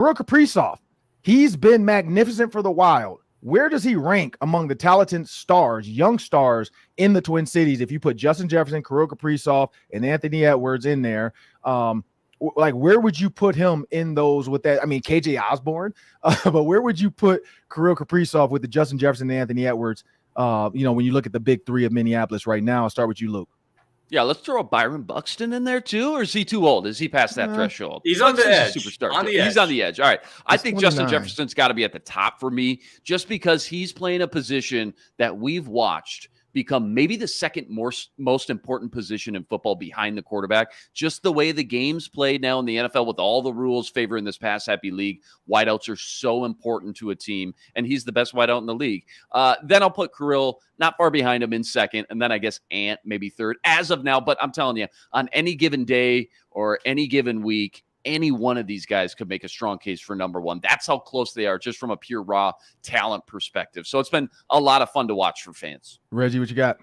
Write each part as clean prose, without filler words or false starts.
Kirill Kaprizov, he's been magnificent for the Wild. Where does he rank among the talented stars, young stars in the Twin Cities? If you put Justin Jefferson, Kirill Kaprizov, and Anthony Edwards in there, like where would you put him in those with that? I mean, KJ Osborne, but where would you put Kirill Kaprizov with the Justin Jefferson and Anthony Edwards? When you look at the big three of Minneapolis right now, I'll start with you, Luke. Yeah, let's throw a Byron Buxton in there too, or is he too old? Is he past that threshold? He's on the edge. Superstar. On the edge. He's on the edge. All right. I think 29. Justin Jefferson's got to be at the top for me just because he's playing a position that we've watched become maybe the second most important position in football behind the quarterback. Just the way the game's played now in the NFL with all the rules favoring this pass-happy league, wideouts are so important to a team, and he's the best wideout in the league. Then I'll put Kirill not far behind him in second, and then I guess Ant maybe third as of now. But I'm telling you, on any given day or any given week, any one of these guys could make a strong case for number one. That's how close they are just from a pure raw talent perspective. So it's been a lot of fun to watch for fans. Reggie, what you got?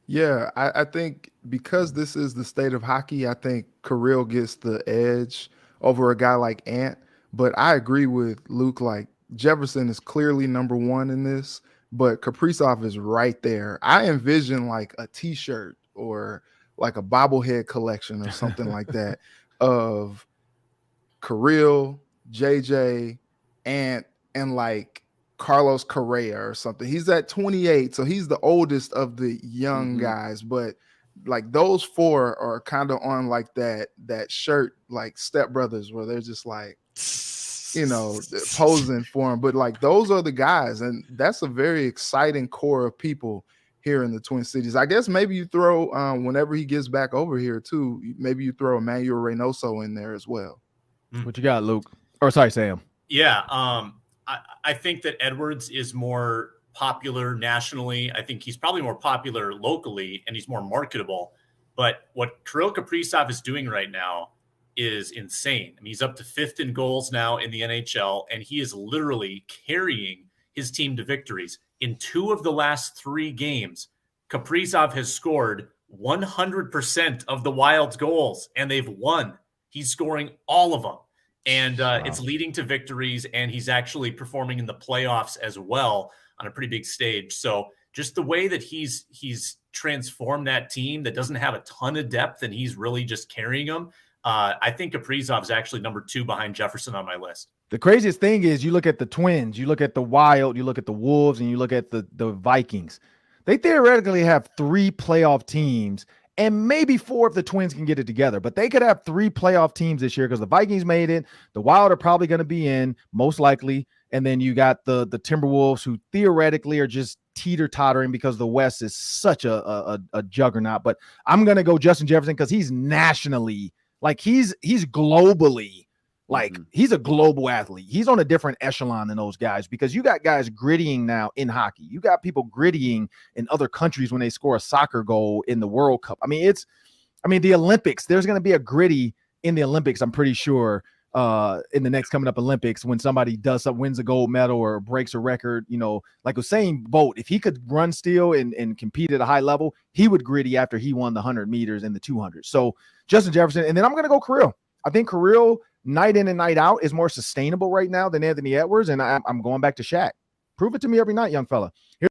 Yeah, I think because this is the state of hockey, I think Kirill gets the edge over a guy like Ant. But I agree with Luke, like Jefferson is clearly number one in this, but Kaprizov is right there. I envision like a t-shirt or like a bobblehead collection or something like that of Kirill, JJ, Ant, and like Carlos Correa or something. He's at 28, so he's the oldest of the young guys, but like those four are kind of on like that shirt, like Step Brothers, where they're just like, posing for him. But like those are the guys, and that's a very exciting core of people here in the Twin Cities. I guess maybe you throw, whenever he gets back over here too, maybe you throw Emmanuel Reynoso in there as well. What you got, Luke? Or sorry, Sam. Yeah, I think that Edwards is more popular nationally. I think he's probably more popular locally, and he's more marketable. But what Kirill Kaprizov is doing right now is insane. I mean, he's up to 5th in goals now in the NHL, and he is literally carrying his team to victories. In 2 of the last 3 games, Kaprizov has scored 100% of the Wild's goals, and they've won. He's scoring all of them, and it's leading to victories, and he's actually performing in the playoffs as well on a pretty big stage. So just the way that he's transformed that team that doesn't have a ton of depth, and he's really just carrying them, I think Kaprizov is actually number 2 behind Jefferson on my list. The craziest thing is you look at the Twins, you look at the Wild, you look at the Wolves, and you look at the Vikings. They theoretically have 3 playoff teams, and maybe 4 if the Twins can get it together. But they could have 3 playoff teams this year because the Vikings made it. The Wild are probably going to be in, most likely. And then you got the Timberwolves, who theoretically are just teeter-tottering because the West is such a juggernaut. But I'm going to go Justin Jefferson because he's nationally, like he's globally, like he's a global athlete. He's on a different echelon than those guys because you got guys grittying now in hockey. You got people grittying in other countries when they score a soccer goal in the World Cup. I mean, the Olympics, there's going to be a gritty in the Olympics, I'm pretty sure, in the next coming up Olympics when somebody does something, wins a gold medal or breaks a record, like Usain Bolt, if he could run still and compete at a high level, he would gritty after he won the 100 meters and the 200. So Justin Jefferson, and then I'm going to go Kirill. I think Kirill, night in and night out, is more sustainable right now than Anthony Edwards, and I'm going back to Shaq. Prove it to me every night, young fella.